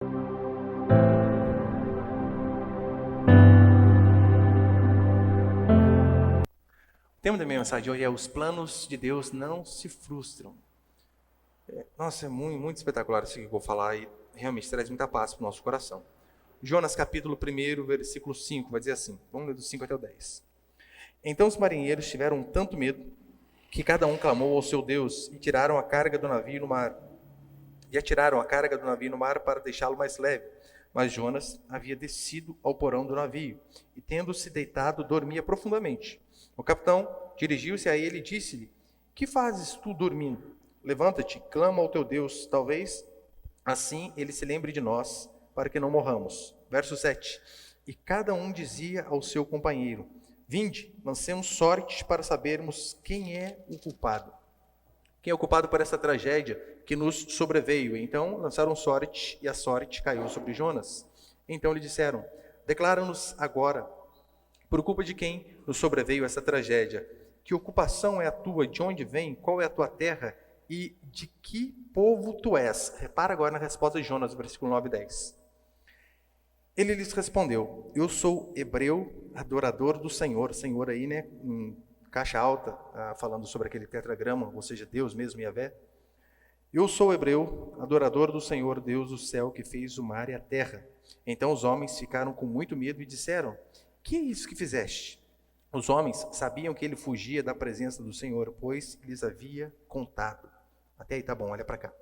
O tema da minha mensagem de hoje é: os planos de Deus não se frustram. Nossa, é muito espetacular isso que eu vou falar e realmente traz muita paz para o nosso coração. Jonas capítulo 1, versículo 5, vai dizer assim, vamos ler do 5 até o 10. Então os marinheiros tiveram tanto medo que cada um clamou ao seu Deus e atiraram a carga do navio no mar para deixá-lo mais leve. Mas Jonas havia descido ao porão do navio e, tendo-se deitado, dormia profundamente. O capitão dirigiu-se a ele e disse-lhe: que fazes tu dormindo? Levanta-te, clama ao teu Deus, talvez assim ele se lembre de nós, para que não morramos. Verso 7. E cada um dizia ao seu companheiro: vinde, lancemos sorte para sabermos quem é o culpado. Quem é o culpado por essa tragédia que nos sobreveio? Então lançaram sorte, e a sorte caiu sobre Jonas. Então lhe disseram: declara-nos agora, por culpa de quem nos sobreveio essa tragédia? Que ocupação é a tua? De onde vem? Qual é a tua terra? E de que povo tu és? Repara agora na resposta de Jonas, versículo 9 e 10. Ele lhes respondeu: eu sou hebreu, adorador do Senhor. Senhor aí, né, em caixa alta, falando sobre aquele tetragrama, ou seja, Deus mesmo, Yahvé. Eu sou hebreu, adorador do Senhor, Deus do céu, que fez o mar e a terra. Então os homens ficaram com muito medo e disseram: que é isso que fizeste? Os homens sabiam que ele fugia da presença do Senhor, pois lhes havia contado. Até aí tá bom, olha para cá.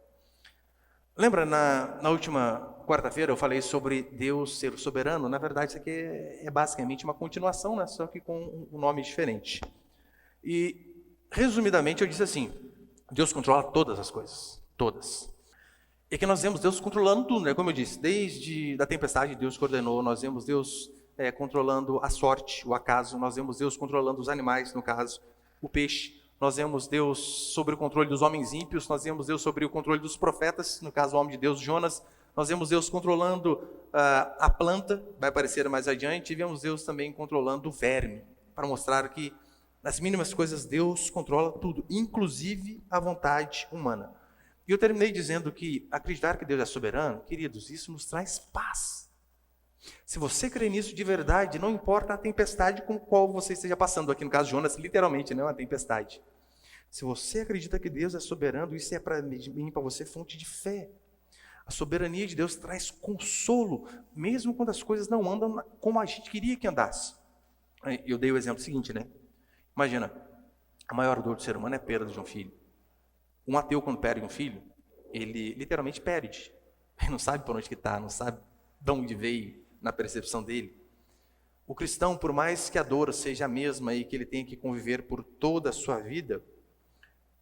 Lembra, na última quarta-feira eu falei sobre Deus ser soberano? Na verdade, isso aqui é basicamente uma continuação, né? Só que com um nome diferente. E, resumidamente, eu disse assim: Deus controla todas as coisas, todas. E que nós vemos Deus controlando tudo, né? Como eu disse, desde a tempestade Deus coordenou, nós vemos Deus controlando a sorte, o acaso, nós vemos Deus controlando os animais, no caso, o peixe, nós vemos Deus sobre o controle dos homens ímpios, nós vemos Deus sobre o controle dos profetas, no caso o homem de Deus, Jonas, nós vemos Deus controlando a planta, vai aparecer mais adiante, e vemos Deus também controlando o verme, para mostrar que nas mínimas coisas Deus controla tudo, inclusive a vontade humana. E eu terminei dizendo que acreditar que Deus é soberano, queridos, isso nos traz paz. Se você crê nisso de verdade, não importa a tempestade com a qual você esteja passando, aqui no caso de Jonas, literalmente, não é uma tempestade. Se você acredita que Deus é soberano, isso é para mim, para você, fonte de fé. A soberania de Deus traz consolo, mesmo quando as coisas não andam como a gente queria que andasse. Eu dei o exemplo seguinte, né? Imagina, a maior dor do ser humano é a perda de um filho. Um ateu, quando perde um filho, ele literalmente perde. Ele não sabe por onde que está, não sabe de onde veio, na percepção dele. O cristão, por mais que a dor seja a mesma e que ele tenha que conviver por toda a sua vida,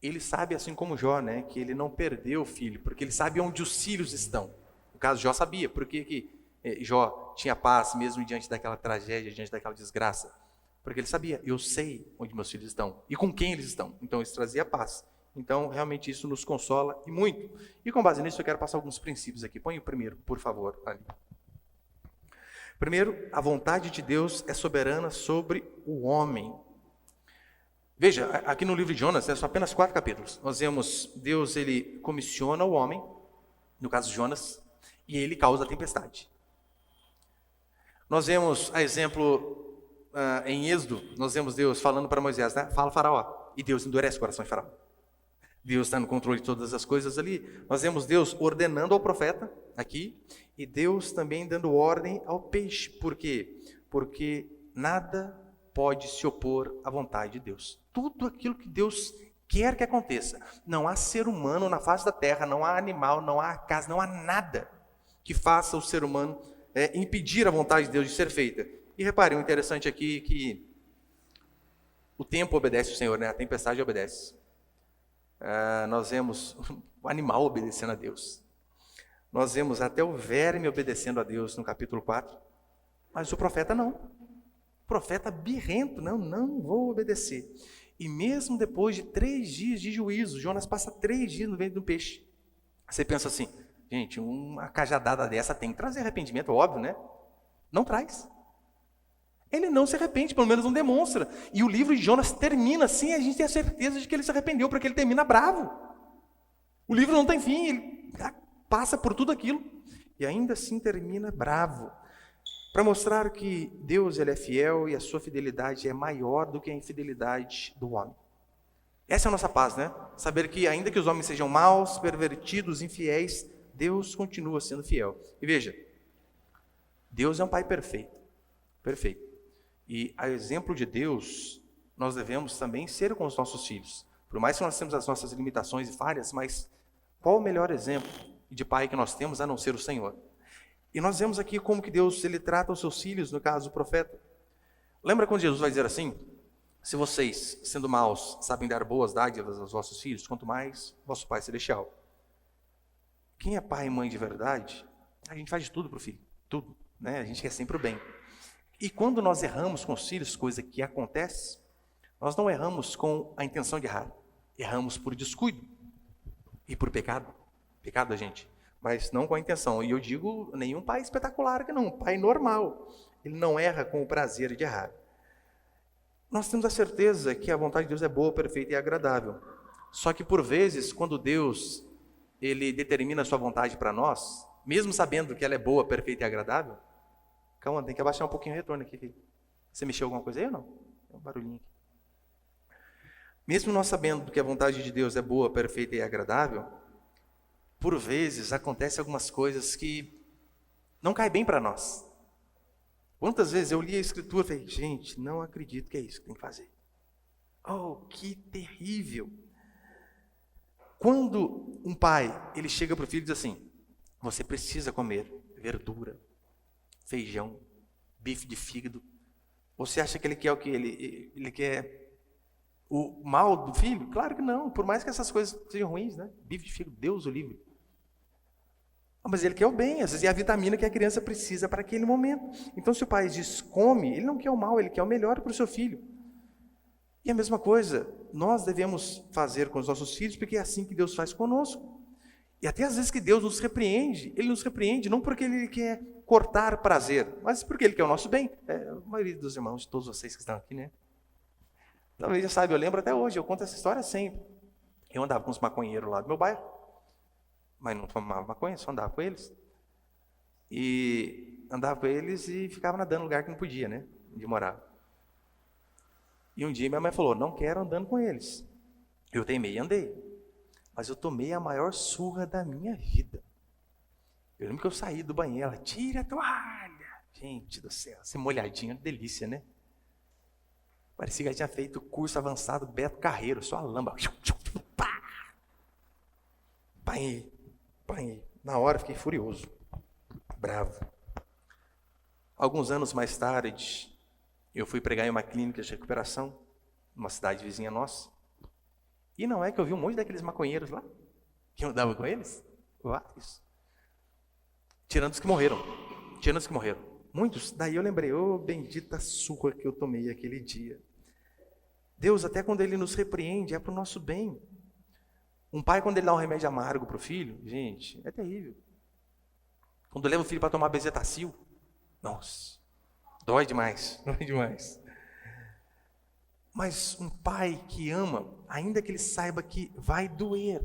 ele sabe, assim como Jó, né, que ele não perdeu o filho, porque ele sabe onde os filhos estão. No caso, Jó sabia, porque que Jó tinha paz mesmo diante daquela tragédia, diante daquela desgraça. Porque ele sabia, eu sei onde meus filhos estão e com quem eles estão. Então isso trazia paz. Então realmente isso nos consola e muito. E com base nisso eu quero passar alguns princípios aqui. Põe o primeiro, por favor, ali. Primeiro, a vontade de Deus é soberana sobre o homem. Veja, aqui no livro de Jonas, são apenas 4 capítulos. Nós vemos Deus, ele comissiona o homem, no caso de Jonas, e ele causa a tempestade. Nós vemos, a exemplo, em Êxodo, nós vemos Deus falando para Moisés, né? Fala Faraó, e Deus endurece o coração de Faraó. Deus está no controle de todas as coisas ali. Nós vemos Deus ordenando ao profeta, aqui, e Deus também dando ordem ao peixe. Por quê? Porque nada pode se opor à vontade de Deus. Tudo aquilo que Deus quer que aconteça. Não há ser humano na face da terra, não há animal, não há casa, não há nada que faça o ser humano impedir a vontade de Deus de ser feita. E reparem, o interessante aqui é que o tempo obedece o Senhor, né? A tempestade obedece. Nós vemos o animal obedecendo a Deus. Nós vemos até o verme obedecendo a Deus no capítulo 4. Mas o profeta não. O profeta birrento, não vou obedecer. E mesmo depois de 3 dias de juízo, Jonas passa 3 dias no ventre do peixe. Você pensa assim, gente, uma cajadada dessa tem que trazer arrependimento, óbvio, né? Não traz. Ele não se arrepende, pelo menos não demonstra. E o livro de Jonas termina assim, a gente tem a certeza de que ele se arrependeu, porque ele termina bravo. O livro não tem fim, ele passa por tudo aquilo. e ainda assim termina bravo, para mostrar que Deus ele é fiel e a sua fidelidade é maior do que a infidelidade do homem. Essa é a nossa paz, né? Saber que ainda que os homens sejam maus, pervertidos, infiéis, Deus continua sendo fiel. E veja, Deus é um Pai perfeito, perfeito. E a exemplo de Deus, nós devemos também ser com os nossos filhos. Por mais que nós temos as nossas limitações e falhas, mas qual o melhor exemplo de pai que nós temos a não ser o Senhor? E nós vemos aqui como que Deus ele trata os seus filhos, no caso o profeta. Lembra quando Jesus vai dizer assim: se vocês, sendo maus, sabem dar boas dádivas aos vossos filhos, quanto mais vosso Pai Celestial. Quem é pai e mãe de verdade, a gente faz de tudo para o filho, tudo, né? A gente quer sempre o bem. E quando nós erramos com os filhos, coisa que acontece, nós não erramos com a intenção de errar, erramos por descuido e por pecado da gente, mas não com a intenção. E eu digo, nenhum pai espetacular que não, um pai normal, ele não erra com o prazer de errar. Nós temos a certeza que a vontade de Deus é boa, perfeita e agradável. Só que por vezes, quando Deus ele determina a sua vontade para nós, mesmo sabendo que ela é boa, perfeita e agradável, calma, tem que abaixar um pouquinho o retorno aqui, filho. Você mexeu alguma coisa aí ou não? Tem um barulhinho aqui. Mesmo nós sabendo que a vontade de Deus é boa, perfeita e agradável, por vezes acontecem algumas coisas que não caem bem para nós. Quantas vezes eu li a Escritura e falei, gente, não acredito que é isso que tem que fazer. Oh, que terrível. Quando um pai, ele chega para o filho e diz assim, você precisa comer verdura, feijão, bife de fígado. Você acha que ele quer o quê? Ele quer o mal do filho? Claro que não, por mais que essas coisas sejam ruins, né? Bife de fígado, Deus o livre. Mas ele quer o bem, às vezes é a vitamina que a criança precisa para aquele momento. Então se o pai diz come, ele não quer o mal, ele quer o melhor para o seu filho. E a mesma coisa, nós devemos fazer com os nossos filhos, porque é assim que Deus faz conosco. E até às vezes que Deus nos repreende, Ele nos repreende não porque Ele quer cortar prazer, mas porque Ele quer o nosso bem. A maioria dos irmãos, de todos vocês que estão aqui, né? Talvez já sabe, eu lembro até hoje, eu conto essa história sempre. Eu andava com os maconheiros lá do meu bairro, mas não fumava maconha, só andava com eles. E andava com eles e ficava nadando no lugar que não podia, né? Onde morava. E um dia minha mãe falou, não quero andando com eles. Eu teimei e andei. Mas eu tomei a maior surra da minha vida. Eu lembro que eu saí do banheiro, ela, tira a toalha. Gente do céu, ser molhadinha, delícia, né? Parecia que ela tinha feito curso avançado Beto Carreiro, só a lamba. Apanhei. Na hora fiquei furioso, bravo. Alguns anos mais tarde, eu fui pregar em uma clínica de recuperação, numa cidade vizinha nossa. E não é que eu vi um monte daqueles maconheiros lá, que eu andava com eles? Vários. Tirando os que morreram. Muitos. Daí eu lembrei, bendita surra que eu tomei aquele dia. Deus, até quando Ele nos repreende, é para o nosso bem. Um pai, quando ele dá um remédio amargo para o filho, gente, é terrível. Quando leva o filho para tomar bezetacil, nossa, dói demais. Mas um pai que ama, ainda que ele saiba que vai doer,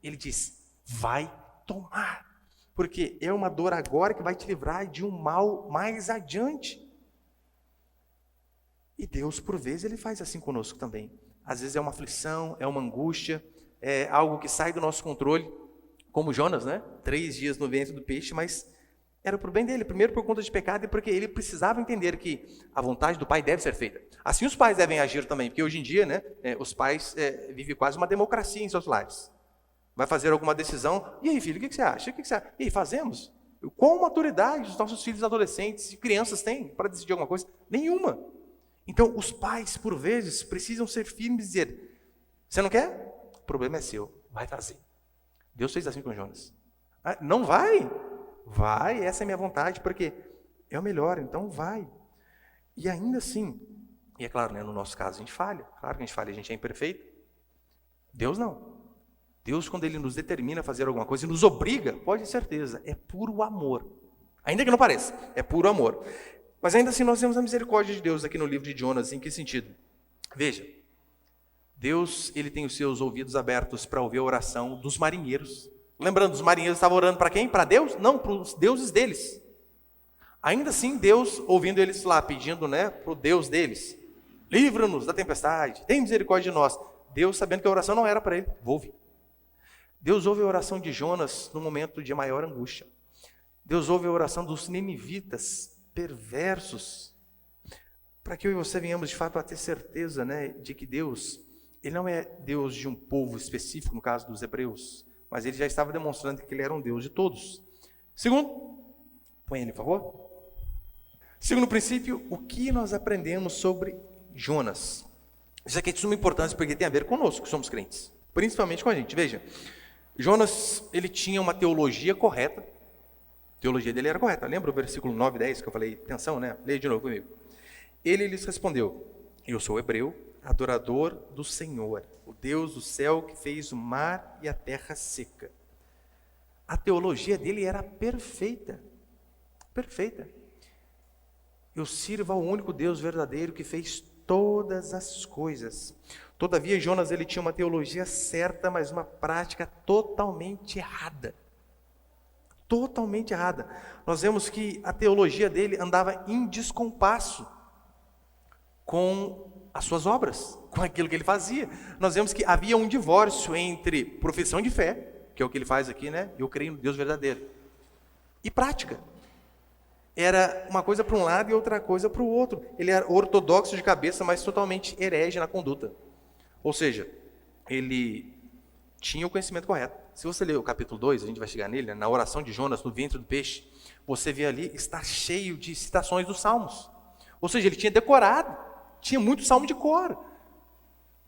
ele diz, vai tomar. Porque é uma dor agora que vai te livrar de um mal mais adiante. E Deus, por vezes, Ele faz assim conosco também. Às vezes é uma aflição, é uma angústia, é algo que sai do nosso controle, como Jonas, né? 3 dias no ventre do peixe, mas era para o bem dele. Primeiro por conta de pecado e porque ele precisava entender que a vontade do pai deve ser feita. Assim os pais devem agir também, porque hoje em dia, né, os pais vivem quase uma democracia em seus lares. Vai fazer alguma decisão, e aí filho, o que você acha? E aí, fazemos? Qual maturidade os nossos filhos adolescentes e crianças têm para decidir alguma coisa? Nenhuma. Então os pais, por vezes, precisam ser firmes e dizer, você não quer? O problema é seu, vai fazer. Deus fez assim com Jonas. Não vai? Vai, essa é a minha vontade, porque é o melhor, então vai. E ainda assim, e é claro, né, no nosso caso a gente falha, claro que a gente falha, a gente é imperfeito. Deus não. Deus, quando Ele nos determina a fazer alguma coisa e nos obriga, pode ter certeza, é puro amor. Ainda que não pareça, é puro amor. Mas ainda assim nós temos a misericórdia de Deus aqui no livro de Jonas, em que sentido? Veja, Deus, Ele tem os seus ouvidos abertos para ouvir a oração dos marinheiros. Lembrando, os marinheiros estavam orando para quem? Para Deus? Não, para os deuses deles. Ainda assim, Deus, ouvindo eles lá, pedindo, né, para o Deus deles, livra-nos da tempestade, tem misericórdia de nós. Deus, sabendo que a oração não era para ele, ouve. Deus ouve a oração de Jonas no momento de maior angústia. Deus ouve a oração dos ninivitas perversos, para que eu e você venhamos de fato a ter certeza, né, de que Deus, Ele não é Deus de um povo específico, no caso dos hebreus, mas Ele já estava demonstrando que Ele era um Deus de todos. Segundo, põe ele, por favor. Segundo princípio, o que nós aprendemos sobre Jonas? Isso aqui é de suma importância porque tem a ver conosco, que somos crentes, principalmente com a gente. Veja, Jonas, ele tinha uma teologia correta. A teologia dele era correta. Lembra o versículo 9 e 10 que eu falei? Atenção, né? Leia de novo comigo. Ele lhes respondeu: eu sou hebreu, adorador do Senhor, o Deus do céu que fez o mar e a terra seca. A teologia dele era perfeita. Perfeita. Eu sirvo ao único Deus verdadeiro que fez todas as coisas. Todavia, Jonas, ele tinha uma teologia certa, mas uma prática totalmente errada. Totalmente errada. Nós vemos que a teologia dele andava em descompasso com as suas obras, com aquilo que ele fazia. Nós vemos que havia um divórcio entre profissão de fé, que é o que ele faz aqui, né? Eu creio no Deus verdadeiro, e prática. Era uma coisa para um lado e outra coisa para o outro. Ele era ortodoxo de cabeça, mas totalmente herege na conduta. Ou seja, ele tinha o conhecimento correto. Se você ler o capítulo 2, a gente vai chegar nele, né, na oração de Jonas, no ventre do peixe, você vê ali, está cheio de citações dos salmos. Ou seja, ele tinha decorado, tinha muito salmo de cor.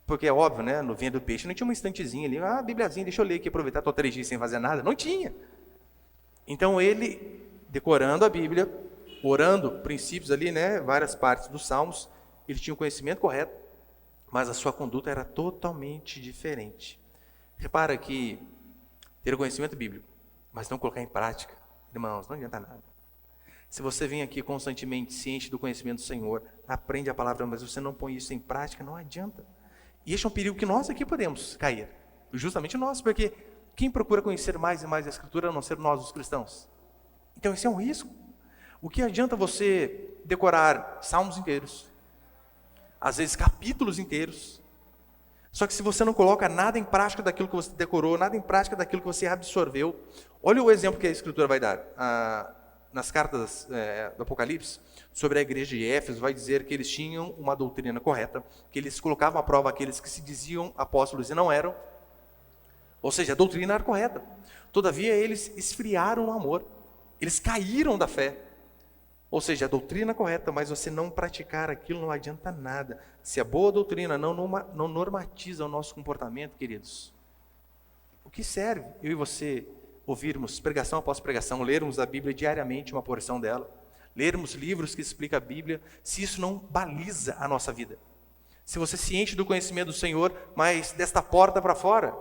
Porque é óbvio, né, no ventre do peixe não tinha uma estantezinha ali, bibliazinha, deixa eu ler aqui, aproveitar, estou 3 dias sem fazer nada. Não tinha. Então ele, decorando a Bíblia, orando princípios ali, né, várias partes dos salmos, ele tinha o conhecimento correto, mas a sua conduta era totalmente diferente. Repara que ter o conhecimento bíblico, mas não colocar em prática, irmãos, não adianta nada. Se você vem aqui constantemente ciente do conhecimento do Senhor, aprende a palavra, mas você não põe isso em prática, não adianta. E este é um perigo que nós aqui podemos cair, justamente nós, porque quem procura conhecer mais e mais a Escritura, a não ser nós, os cristãos? Então esse é um risco. O que adianta você decorar salmos inteiros, às vezes capítulos inteiros, só que se você não coloca nada em prática daquilo que você decorou, nada em prática daquilo que você absorveu, olha o exemplo que a Escritura vai dar. Nas cartas do Apocalipse, sobre a igreja de Éfeso, vai dizer que eles tinham uma doutrina correta, que eles colocavam à prova aqueles que se diziam apóstolos e não eram, ou seja, a doutrina era correta. Todavia, eles esfriaram no amor, eles caíram da fé. Ou seja, a doutrina é correta, mas você não praticar aquilo não adianta nada. Se a boa doutrina não normatiza o nosso comportamento, queridos, o que serve eu e você ouvirmos pregação após pregação, lermos a Bíblia diariamente, uma porção dela, lermos livros que explicam a Bíblia, se isso não baliza a nossa vida? Se você se enche do conhecimento do Senhor, mas desta porta para fora,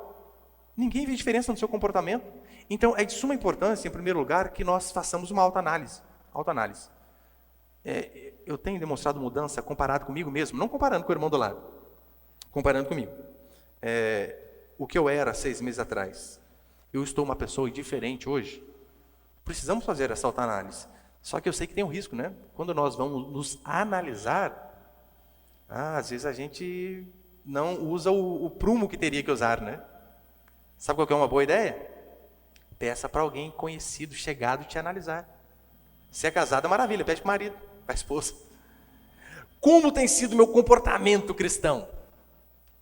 ninguém vê diferença no seu comportamento. Então, é de suma importância, em primeiro lugar, que nós façamos uma autoanálise. Autoanálise. Eu tenho demonstrado mudança comparado comigo mesmo, não comparando com o irmão do lado, comparando comigo. O que eu era 6 meses atrás, eu estou uma pessoa diferente hoje? Precisamos fazer essa autoanálise. Só que eu sei que tem um risco, né? Quando nós vamos nos analisar, às vezes a gente não usa o prumo que teria que usar, né? Sabe qual que é uma boa ideia? Peça para alguém conhecido, chegado, te analisar. Se é casada, maravilha, pede para o marido, para a esposa. Como tem sido o meu comportamento cristão?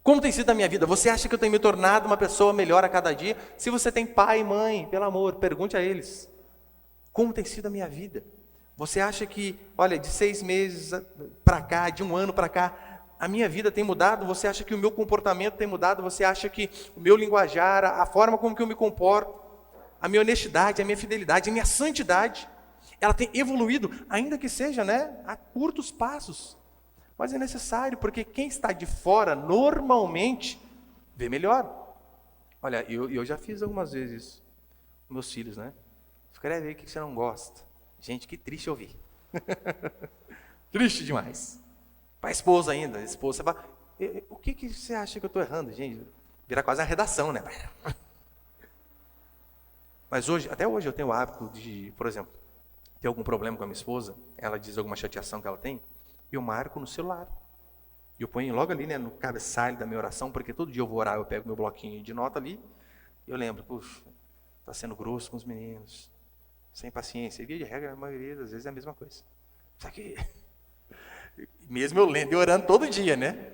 Como tem sido a minha vida? Você acha que eu tenho me tornado uma pessoa melhor a cada dia? Se você tem pai e mãe, pelo amor, pergunte a eles. Como tem sido a minha vida? Você acha que, olha, de 6 meses para cá, de 1 ano para cá, a minha vida tem mudado? Você acha que o meu comportamento tem mudado? Você acha que o meu linguajar, a forma como que eu me comporto, a minha honestidade, a minha fidelidade, a minha santidade, ela tem evoluído, ainda que seja, né, a curtos passos. Mas é necessário, porque quem está de fora, normalmente, vê melhor. Olha, eu já fiz algumas vezes isso com meus filhos, né? Escreve aí o que você não gosta. Gente, que triste ouvir. Triste demais. Para a esposa ainda, a esposa vai... O que você acha que eu estou errando, gente? Vira quase uma redação, né? Mas hoje, até hoje eu tenho o hábito de, por exemplo, ter algum problema com a minha esposa, ela diz alguma chateação que ela tem, eu marco no celular. E eu ponho logo ali, né, no cabeçalho da minha oração, porque todo dia eu vou orar, eu pego meu bloquinho de nota ali, e eu lembro, puxa, está sendo grosso com os meninos, sem paciência. E via de regra, a maioria das vezes é a mesma coisa. Só que, mesmo eu lendo e orando todo dia, né?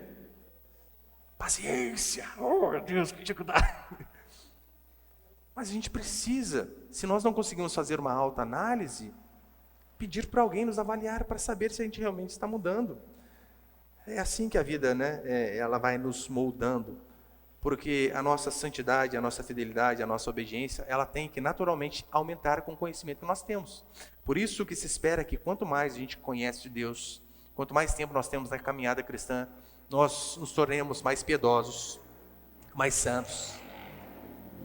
Paciência, oh meu Deus, que dificuldade. Mas a gente precisa, se nós não conseguimos fazer uma autoanálise, pedir para alguém nos avaliar para saber se a gente realmente está mudando. É assim que a vida, né, ela vai nos moldando, porque a nossa santidade, a nossa fidelidade, a nossa obediência, ela tem que naturalmente aumentar com o conhecimento que nós temos. Por isso que se espera que quanto mais a gente conhece de Deus, quanto mais tempo nós temos na caminhada cristã, nós nos tornemos mais piedosos, mais santos,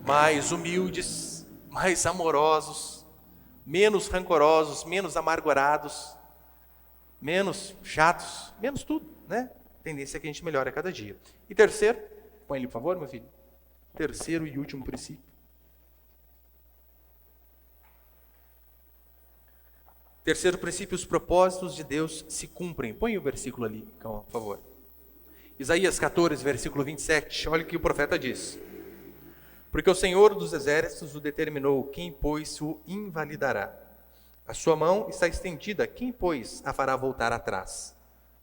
mais humildes, mais amorosos, menos rancorosos, menos amargurados, menos chatos, menos tudo, né? A tendência é que a gente melhore a cada dia. E terceiro, põe ele por favor, meu filho. Terceiro e último princípio. Terceiro princípio, os propósitos de Deus se cumprem. Põe o versículo ali, por favor. Isaías 14, versículo 27, olha o que o profeta diz. Porque o Senhor dos exércitos o determinou, quem, pois, o invalidará? A sua mão está estendida, quem, pois, a fará voltar atrás?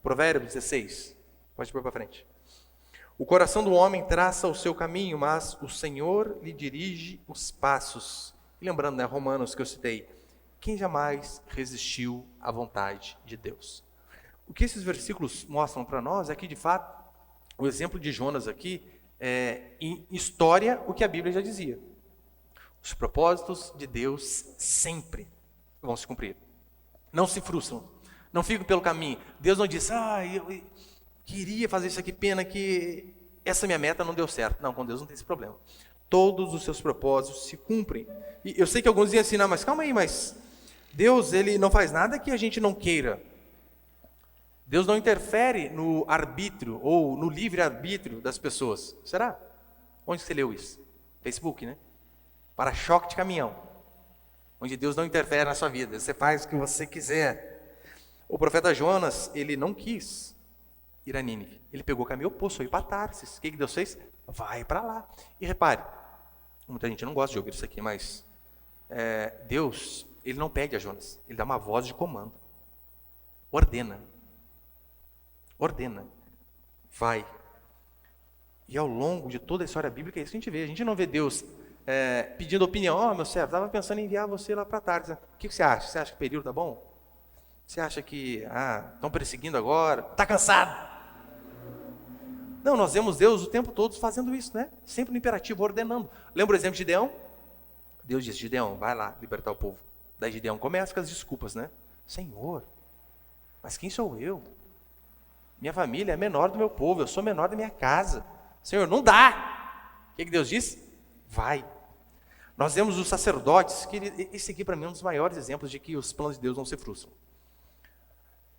Provérbios 16, pode pôr para frente. O coração do homem traça o seu caminho, mas o Senhor lhe dirige os passos. E lembrando, né, Romanos que eu citei, quem jamais resistiu à vontade de Deus? O que esses versículos mostram para nós é que, de fato, o exemplo de Jonas aqui, em história, o que a Bíblia já dizia. Os propósitos de Deus sempre vão se cumprir. Não se frustram. Não ficam pelo caminho. Deus não diz, eu queria fazer isso aqui, pena que essa minha meta não deu certo. Não, com Deus não tem esse problema. Todos os seus propósitos se cumprem. E eu sei que alguns dizem assim, não, mas calma aí, mas Deus, ele não faz nada que a gente não queira. Deus não interfere no arbítrio ou no livre-arbítrio das pessoas. Será? Onde você leu isso? Facebook, né? Para-choque de caminhão. Onde Deus não interfere na sua vida. Você faz o que você quiser. O profeta Jonas, ele não quis ir a Nínive. Ele pegou o caminho oposto, foi para Tarsis. O que Deus fez? Vai para lá. E repare, muita gente não gosta de ouvir isso aqui, mas Deus, ele não pede a Jonas. Ele dá uma voz de comando. Ordena. Vai. E ao longo de toda a história bíblica, é isso que a gente vê. A gente não vê Deus pedindo opinião. Meu servo, estava pensando em enviar você lá para Tarsis. O que você acha? Você acha que o período está bom? Você acha que estão perseguindo agora? Está cansado? Não, nós vemos Deus o tempo todo fazendo isso, né? Sempre no imperativo, ordenando. Lembra o exemplo de Gideão? Deus disse, Gideão, vai lá libertar o povo. Daí Gideão começa com as desculpas, né? Senhor, mas quem sou eu? Minha família é menor do meu povo, eu sou menor da minha casa. Senhor, não dá. O que Deus disse? Vai. Nós vemos os sacerdotes, que esse aqui para mim é um dos maiores exemplos de que os planos de Deus não se frustram.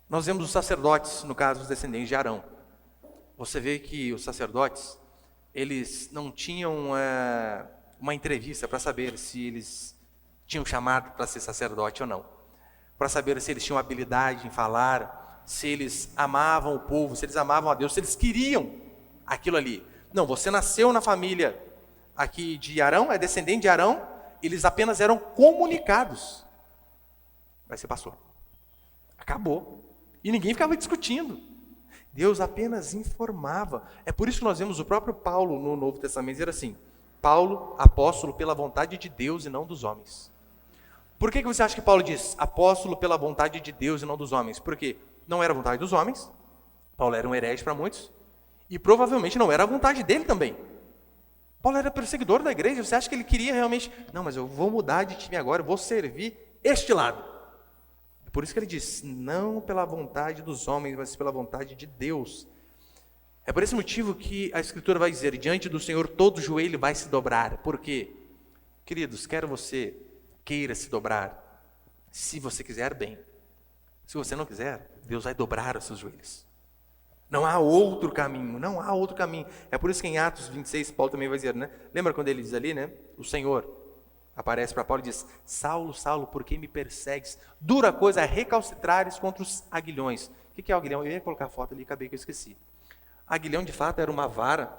Nós vemos os sacerdotes, no caso, os descendentes de Arão. Você vê que os sacerdotes, eles não tinham uma entrevista para saber se eles tinham chamado para ser sacerdote ou não. Para saber se eles tinham habilidade em falar, se eles amavam o povo, se eles amavam a Deus, se eles queriam aquilo ali. Não, você nasceu na família aqui de Arão, é descendente de Arão, eles apenas eram comunicados. Vai ser pastor. Acabou. E ninguém ficava discutindo. Deus apenas informava. É por isso que nós vemos o próprio Paulo no Novo Testamento dizer assim, Paulo, apóstolo pela vontade de Deus e não dos homens. Por que você acha que Paulo diz apóstolo pela vontade de Deus e não dos homens? Porque não era a vontade dos homens, Paulo era um herege para muitos, e provavelmente não era a vontade dele também. Paulo era perseguidor da igreja, você acha que ele queria realmente, não, mas eu vou mudar de time agora, eu vou servir este lado. É por isso que ele diz, não pela vontade dos homens, mas pela vontade de Deus. É por esse motivo que a Escritura vai dizer, diante do Senhor todo joelho vai se dobrar. Por quê? Queridos, quer você queira se dobrar, se você quiser, bem. Se você não quiser, Deus vai dobrar os seus joelhos. Não há outro caminho, não há outro caminho. É por isso que em Atos 26, Paulo também vai dizer, né? Lembra quando ele diz ali, né? O Senhor, aparece para Paulo e diz: Saulo, Saulo, por que me persegues? Dura coisa é recalcitrares contra os aguilhões. O que é o aguilhão? Eu ia colocar a foto ali, acabei que eu esqueci. Aguilhão, de fato, era uma vara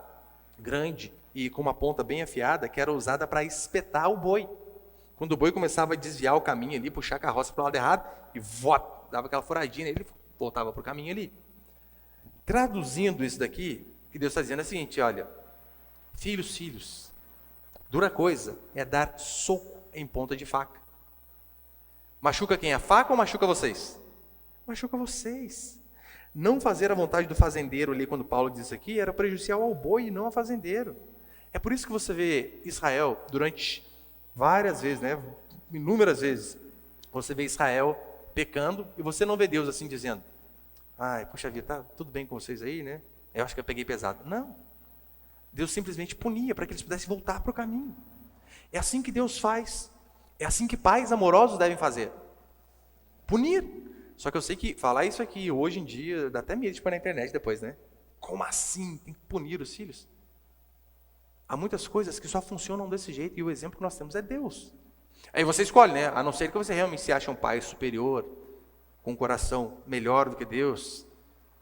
grande e com uma ponta bem afiada que era usada para espetar o boi. Quando o boi começava a desviar o caminho ali, puxar a carroça para o lado errado, e dava aquela furadinha, ele voltava para o caminho ali. Traduzindo isso daqui, o que Deus está dizendo é o seguinte: olha, filhos, dura coisa é dar soco em ponta de faca. Machuca quem? A faca ou machuca vocês? Machuca vocês. Não fazer a vontade do fazendeiro ali, quando Paulo diz isso aqui, era prejudicial ao boi e não ao fazendeiro. É por isso que você vê Israel durante várias vezes, né, inúmeras vezes, você vê Israel pecando e você não vê Deus assim dizendo: ai, puxa vida, tá tudo bem com vocês aí, né? Eu acho que eu peguei pesado. Não. Deus simplesmente punia para que eles pudessem voltar para o caminho. É assim que Deus faz. É assim que pais amorosos devem fazer. Punir. Só que eu sei que falar isso aqui hoje em dia dá até medo de pôr na internet depois, né? Como assim? Tem que punir os filhos? Há muitas coisas que só funcionam desse jeito e o exemplo que nós temos é Deus. Aí você escolhe, né? A não ser que você realmente se ache um pai superior, com um coração melhor do que Deus,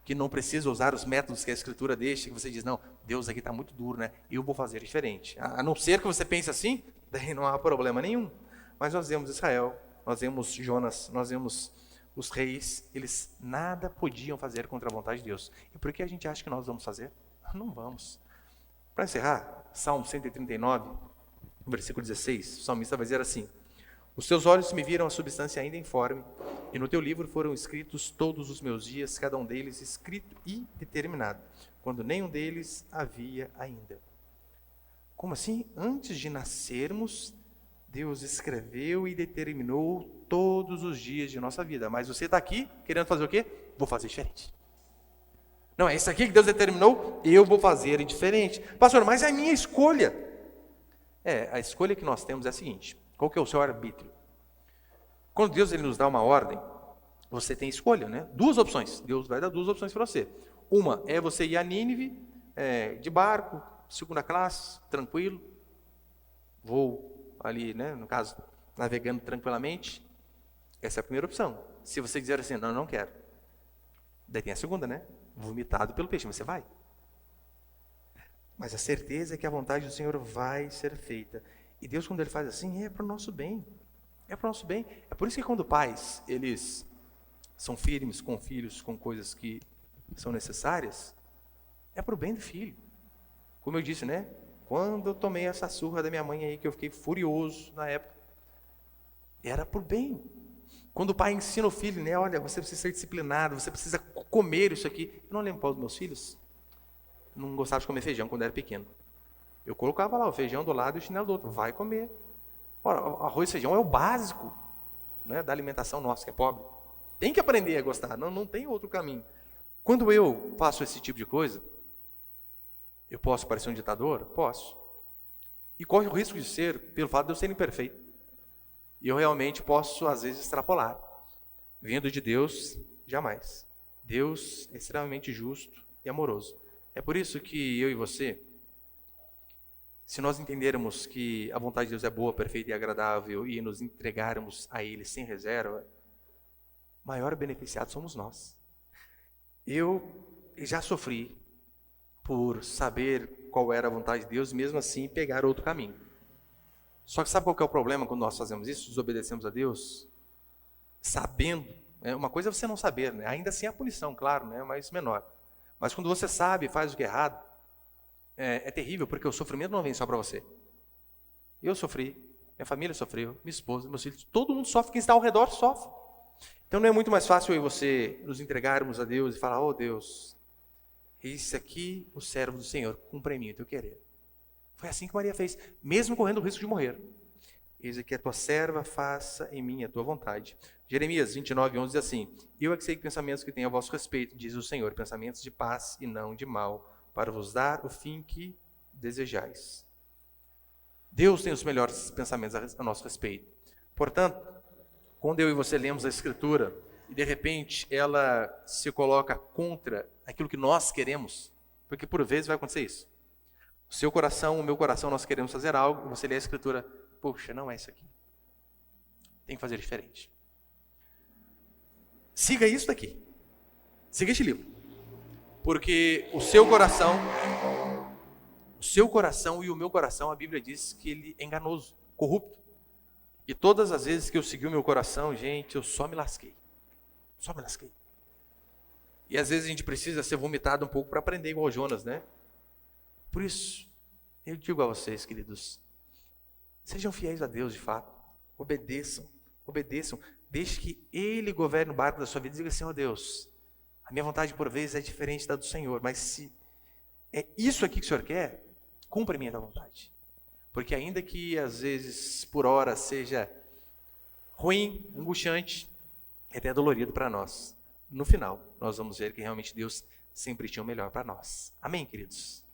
que não precisa usar os métodos que a Escritura deixa, que você diz: não, Deus aqui está muito duro, né? Eu vou fazer diferente. A não ser que você pense assim, daí não há problema nenhum. Mas nós vemos Israel, nós vemos Jonas, nós vemos os reis, eles nada podiam fazer contra a vontade de Deus. E por que a gente acha que nós vamos fazer? Não vamos. Para encerrar, Salmo 139, versículo 16, o salmista vai dizer assim: os teus olhos me viram a substância ainda informe, e no teu livro foram escritos todos os meus dias, cada um deles escrito e determinado, quando nenhum deles havia ainda. Como assim? Antes de nascermos, Deus escreveu e determinou todos os dias de nossa vida. Mas você está aqui querendo fazer o quê? Vou fazer diferente. Não, é isso aqui que Deus determinou, eu vou fazer diferente. Pastor, mas é a minha escolha. A escolha que nós temos é a seguinte: qual que é o seu arbítrio? Quando Deus ele nos dá uma ordem, você tem escolha, né? Duas opções. Deus vai dar duas opções para você. Uma é você ir a Nínive, de barco, segunda classe, tranquilo, voo ali, né? No caso, navegando tranquilamente. Essa é a primeira opção. Se você dizer assim: não quero. Daí tem a segunda, né? Vomitado pelo peixe, você vai. Mas a certeza é que a vontade do Senhor vai ser feita. E Deus, quando Ele faz assim, é para o nosso bem. É para o nosso bem. É por isso que quando pais, eles são firmes com filhos, com coisas que são necessárias, é para o bem do filho. Como eu disse, né? Quando eu tomei essa surra da minha mãe aí, que eu fiquei furioso na época, era para o bem. Quando o pai ensina o filho, né? Olha, você precisa ser disciplinado, você precisa comer isso aqui. Eu não lembro qual dos meus filhos não gostava de comer feijão quando era pequeno. Eu colocava lá o feijão do lado e o chinelo do outro. Vai comer. Ora, arroz e feijão é o básico, né, da alimentação nossa, que é pobre. Tem que aprender a gostar, não tem outro caminho. Quando eu faço esse tipo de coisa, eu posso parecer um ditador? Posso. E corre o risco de ser, pelo fato de eu ser imperfeito. E eu realmente posso, às vezes, extrapolar. Vindo de Deus, jamais. Deus é extremamente justo e amoroso. É por isso que eu e você, se nós entendermos que a vontade de Deus é boa, perfeita e agradável e nos entregarmos a Ele sem reserva, maior beneficiado somos nós. Eu já sofri por saber qual era a vontade de Deus, mesmo assim pegar outro caminho. Só que sabe qual que é o problema quando nós fazemos isso, desobedecemos a Deus? Sabendo, uma coisa é você não saber, né? Ainda assim a punição, claro, né? Mas menor. Mas quando você sabe e faz o que é errado, é terrível, porque o sofrimento não vem só para você. Eu sofri, minha família sofreu, minha esposa, meus filhos, todo mundo sofre, quem está ao redor sofre. Então não é muito mais fácil eu e você nos entregarmos a Deus e falar: oh Deus, esse aqui, o servo do Senhor, cumpra em mim o teu querer. Foi assim que Maria fez, mesmo correndo o risco de morrer. Eis aqui a tua serva, faça em mim a tua vontade. Jeremias 29:11 diz assim: eu é que sei que pensamentos que tenho a vosso respeito, diz o Senhor, pensamentos de paz e não de mal, para vos dar o fim que desejais. Deus tem os melhores pensamentos a nosso respeito. Portanto, quando eu e você lemos a Escritura, e de repente ela se coloca contra aquilo que nós queremos, porque por vezes vai acontecer isso. O seu coração, o meu coração, nós queremos fazer algo, e você lê a Escritura: poxa, não é isso aqui. Tem que fazer diferente. Siga isso daqui. Siga este livro. Porque o seu coração e o meu coração, a Bíblia diz que ele é enganoso, corrupto. E todas as vezes que eu segui o meu coração, gente, eu só me lasquei. Só me lasquei. E às vezes a gente precisa ser vomitado um pouco para aprender igual o Jonas, né? Por isso, eu digo a vocês, queridos, sejam fiéis a Deus de fato. Obedeçam. Deixe que Ele governe o barco da sua vida. Diga assim, ó Deus, a minha vontade por vezes é diferente da do Senhor, mas se é isso aqui que o Senhor quer, cumpra a minha vontade. Porque ainda que às vezes, por hora, seja ruim, angustiante, é até dolorido para nós. No final, nós vamos ver que realmente Deus sempre tinha o melhor para nós. Amém, queridos?